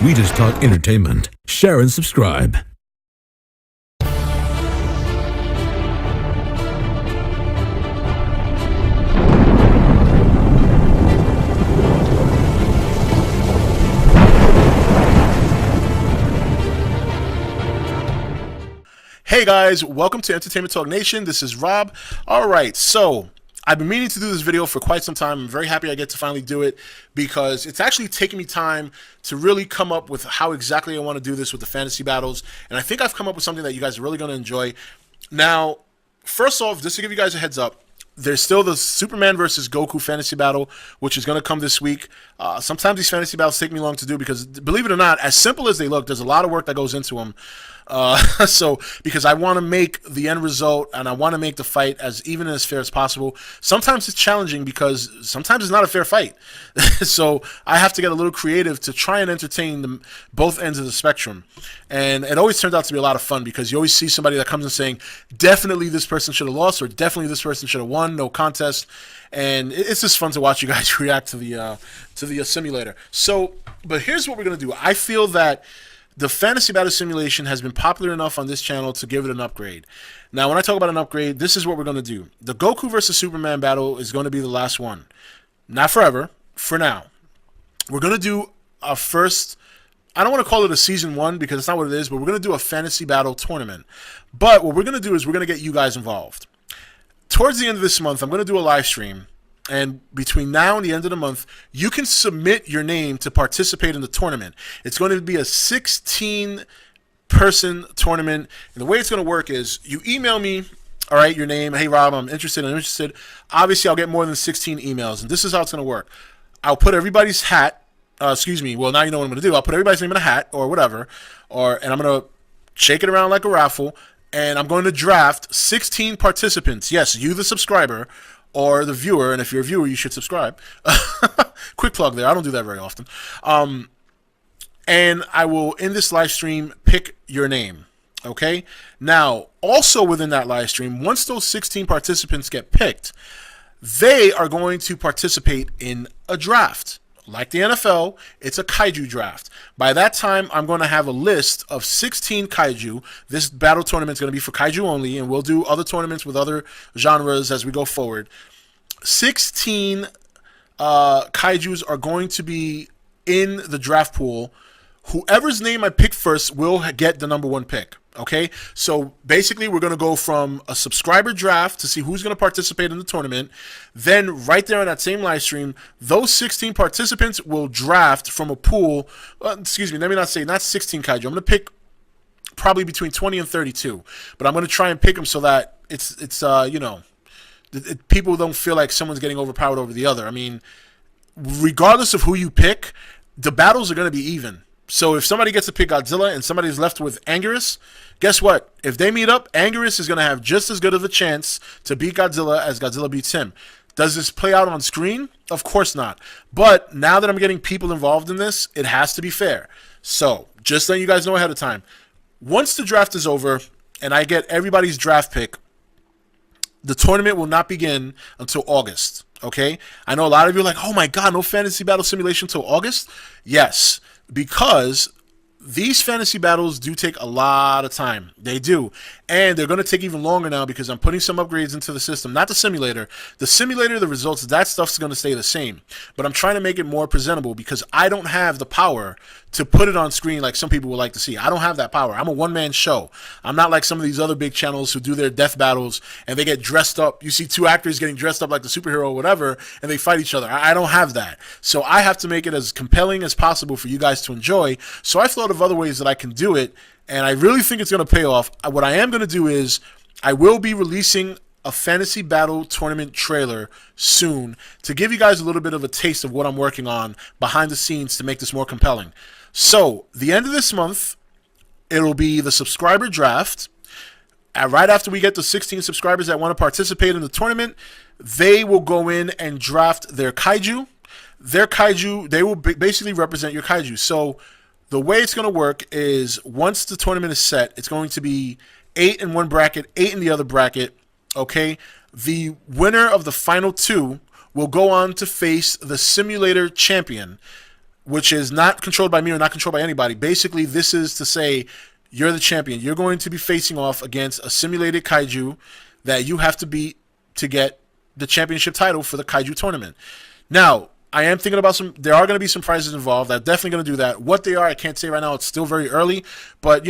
We just talk entertainment. Share and subscribe. Hey guys, welcome to Entertainment Talk Nation. This is Rob. Alright, so I've been meaning to do this video for quite some time. I'm very happy I get to finally do it because it's actually taken me time to really come up with how exactly I want to do this with the fantasy battles. And I think I've come up with something that you guys are really going to enjoy. Now, first off, just to give you guys a heads up, there's still the Superman versus Goku fantasy battle, which is going to come this week. Sometimes these fantasy battles take me long to do because, believe it or not, as simple as they look, there's a lot of work that goes into them. Because I want to make the end result and I want to make the fight as even and as fair as possible. Sometimes it's challenging because sometimes it's not a fair fight. So I have to get a little creative to try and entertain both ends of the spectrum. And it always turns out to be a lot of fun because you always see somebody that comes in saying, definitely this person should have lost or definitely this person should have won, no contest. And it's just fun to watch you guys react to the simulator. So, but here's what we're going to do. I feel that the Fantasy Battle Simulation has been popular enough on this channel to give it an upgrade. Now, when I talk about an upgrade, this is what we're going to do. The Goku versus Superman battle is going to be the last one. Not forever, for now. We're going to do a first, I don't want to call it a season 1 because it's not what it is, but we're going to do a Fantasy Battle tournament. But what we're going to do is we're going to get you guys involved. Towards the end of this month, I'm going to do a live stream. And between now and the end of the month, you can submit your name to participate in the tournament. It's going to be a 16-person tournament. And the way it's going to work is you email me, all right, your name. Hey, Rob, I'm interested. Obviously, I'll get more than 16 emails. And this is how it's going to work. I'll put everybody's hat. Well, now you know what I'm going to do. I'll put everybody's name in a hat or whatever. And I'm going to shake it around like a raffle. And I'm going to draft 16 participants. Yes, you, the subscriber, or the viewer, and if you're a viewer, you should subscribe. Quick plug there. I don't do that very often. And I will, in this live stream, pick your name. Okay? Now, also within that live stream, once those 16 participants get picked, they are going to participate in a draft. Like the NFL, it's a Kaiju draft. By that time, I'm going to have a list of 16 Kaiju. This battle tournament is going to be for Kaiju only, and we'll do other tournaments with other genres as we go forward. 16 Kaijus are going to be in the draft pool. Whoever's name I pick first will get the #1 pick. Okay, so basically we're going to go from a subscriber draft to see who's going to participate in the tournament. Then right there on that same live stream, those 16 participants will draft from a pool. Excuse me, let me not 16 Kaiju. I'm going to pick probably between 20 and 32. But I'm going to try and pick them so that it's people don't feel like someone's getting overpowered over the other. I mean, regardless of who you pick, the battles are going to be even. So if somebody gets to pick Godzilla and somebody's left with Anguirus, guess what? If they meet up, Anguirus is going to have just as good of a chance to beat Godzilla as Godzilla beats him. Does this play out on screen? Of course not. But now that I'm getting people involved in this, it has to be fair. So just letting you guys know ahead of time. Once the draft is over and I get everybody's draft pick, the tournament will not begin until August. Okay? I know a lot of you are like, oh my God, no Fantasy Battle Simulation until August? Yes. Because these fantasy battles do take a lot of time. They do. And they're going to take even longer now because I'm putting some upgrades into the system. Not the simulator. The simulator, the results, that stuff's going to stay the same. But I'm trying to make it more presentable because I don't have the power to put it on screen like some people would like to see. I don't have that power. I'm a one-man show. I'm not like some of these other big channels who do their death battles and they get dressed up. You see two actors getting dressed up like the superhero or whatever and they fight each other. I don't have that. So I have to make it as compelling as possible for you guys to enjoy. So I thought of other ways that I can do it, and I really think it's going to pay off. What I am going to do is I will be releasing a Fantasy Battle Tournament trailer soon to give you guys a little bit of a taste of what I'm working on behind the scenes to make this more compelling. So, the end of this month, it'll be the subscriber draft. Right after we get the 16 subscribers that want to participate in the tournament, they will go in and draft their Kaiju. Their Kaiju, they will basically represent your Kaiju. So, the way it's going to work is once the tournament is set, it's going to be 8 in one bracket, 8 in the other bracket. Okay, the winner of the final 2 will go on to face the simulator champion. which is not controlled by me or not controlled by anybody. Basically, this is to say you're the champion. You're going to be facing off against a simulated kaiju that you have to beat to get the championship title for the kaiju tournament. Now, I am thinking about there are going to be some prizes involved. I'm definitely going to do that. What they are, I can't say right now. It's still very early, but,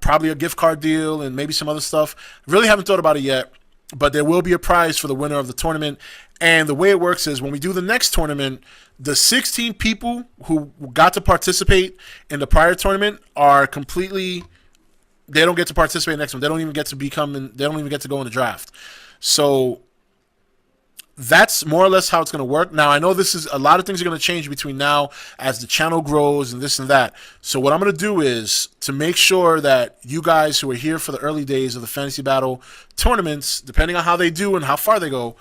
probably a gift card deal and maybe some other stuff. Really haven't thought about it yet, but there will be a prize for the winner of the tournament. And the way it works is when we do the next tournament, the 16 people who got to participate in the prior tournament are completely, they don't get to participate in the next one. They don't even get to they don't even get to go in the draft. So that's more or less how it's going to work. Now, I know a lot of things are going to change between now as the channel grows and this and that. So what I'm going to do is to make sure that you guys who are here for the early days of the Fantasy Battle tournaments, depending on how they do and how far they go,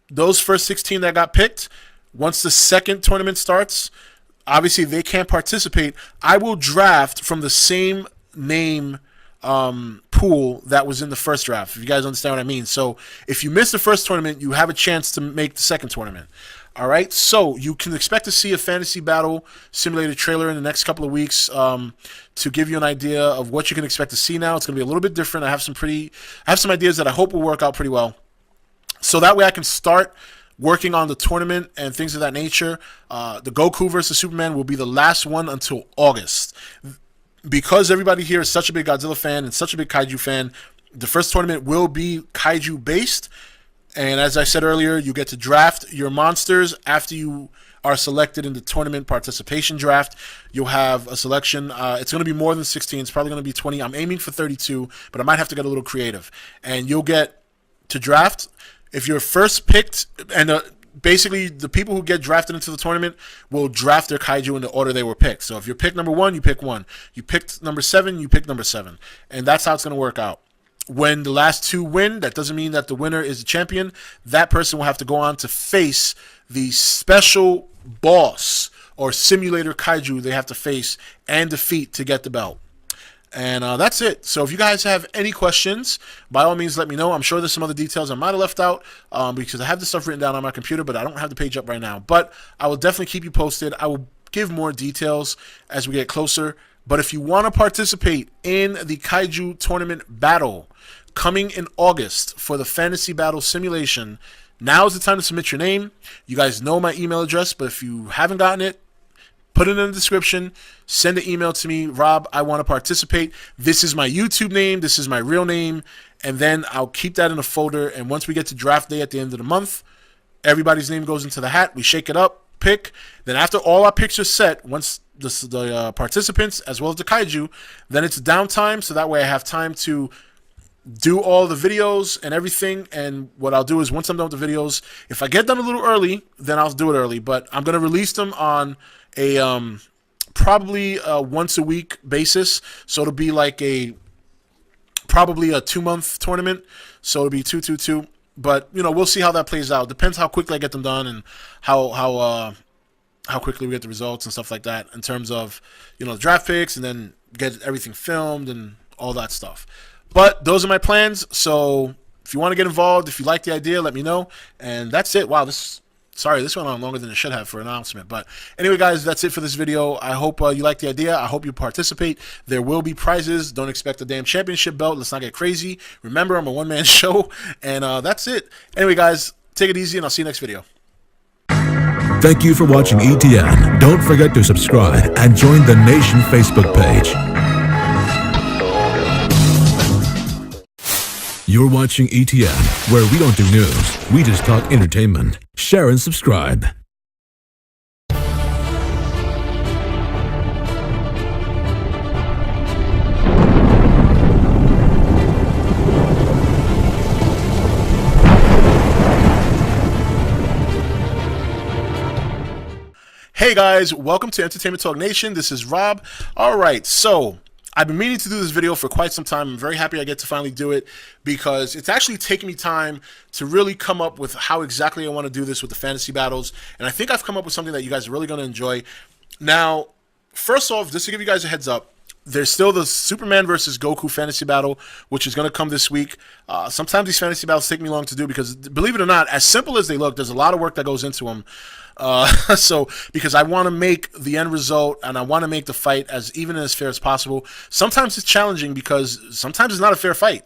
those first 16 that got picked, once the second tournament starts, obviously they can't participate. I will draft from the same name pool that was in the first draft, if you guys understand what I mean. So if you miss the first tournament, you have a chance to make the second tournament. All right, so you can expect to see a Fantasy Battle simulated trailer in the next couple of weeks to give you an idea of what you can expect to see. Now it's going to be a little bit different. I have some ideas that I hope will work out pretty well, so that way I can start working on the tournament and things of that nature. The Goku versus Superman will be the last one until August. Because everybody here is such a big Godzilla fan and such a big Kaiju fan, the first tournament will be Kaiju based. And as I said earlier, you get to draft your monsters after you are selected in the tournament participation draft. You'll have a selection. It's going to be more than 16. It's probably going to be 20. I'm aiming for 32, but I might have to get a little creative. And you'll get to draft. If you're first picked, and basically the people who get drafted into the tournament will draft their kaiju in the order they were picked. So if you're picked number 1, you pick 1. You picked number 7, you pick number 7. And that's how it's going to work out. When the last 2 win, that doesn't mean that the winner is the champion. That person will have to go on to face the special boss or simulator kaiju they have to face and defeat to get the belt. And that's it. So if you guys have any questions, by all means, let me know. I'm sure there's some other details I might have left out because I have this stuff written down on my computer, but I don't have the page up right now. But I will definitely keep you posted. I will give more details as we get closer. But if you want to participate in the Kaiju Tournament Battle coming in August for the Fantasy Battle Simulation, now is the time to submit your name. You guys know my email address, but if you haven't gotten it, put it in the description. Send an email to me, Rob, I want to participate. This is my YouTube name. This is my real name. And then I'll keep that in a folder. And once we get to draft day at the end of the month, everybody's name goes into the hat. We shake it up, pick. Then after all our picks are set, once the participants as well as the kaiju, then it's downtime. So that way I have time to do all the videos and everything. And what I'll do is once I'm done with the videos, if I get done a little early, then I'll do it early. But I'm going to release them on a probably a once a week basis, so it'll be like probably a 2-month tournament, so it'll be 2-2-2. But we'll see how that plays out. Depends how quickly I get them done and how quickly we get the results and stuff like that in terms of the draft picks and then get everything filmed and all that stuff. But those are my plans. So if you want to get involved, if you like the idea, let me know. And that's it. Wow, Sorry, this went on longer than it should have for an announcement. But anyway, guys, that's it for this video. I hope you like the idea. I hope you participate. There will be prizes. Don't expect a damn championship belt. Let's not get crazy. Remember, I'm a one-man show. And that's it. Anyway, guys, take it easy, and I'll see you next video. Thank you for watching ETN. Don't forget to subscribe and join the Nation Facebook page. You're watching ETN, where we don't do news, we just talk entertainment. Share and subscribe. Hey guys, welcome to Entertainment Talk Nation. This is Rob. All right, so I've been meaning to do this video for quite some time. I'm very happy I get to finally do it because it's actually taken me time to really come up with how exactly I want to do this with the fantasy battles. And I think I've come up with something that you guys are really going to enjoy. Now, first off, just to give you guys a heads up, there's still the Superman versus Goku fantasy battle, which is going to come this week. Sometimes these fantasy battles take me long to do because, believe it or not, as simple as they look, there's a lot of work that goes into them. So because I want to make the end result and I want to make the fight as even and as fair as possible. Sometimes it's challenging because sometimes it's not a fair fight.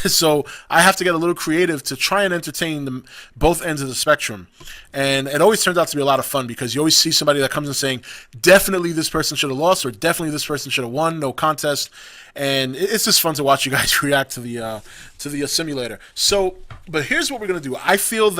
So I have to get a little creative to try and entertain both ends of the spectrum. And it always turns out to be a lot of fun because you always see somebody that comes in saying, definitely this person should have lost or definitely this person should have won, no contest. And it's just fun to watch you guys react to the simulator. So, but here's what we're going to do. I feel that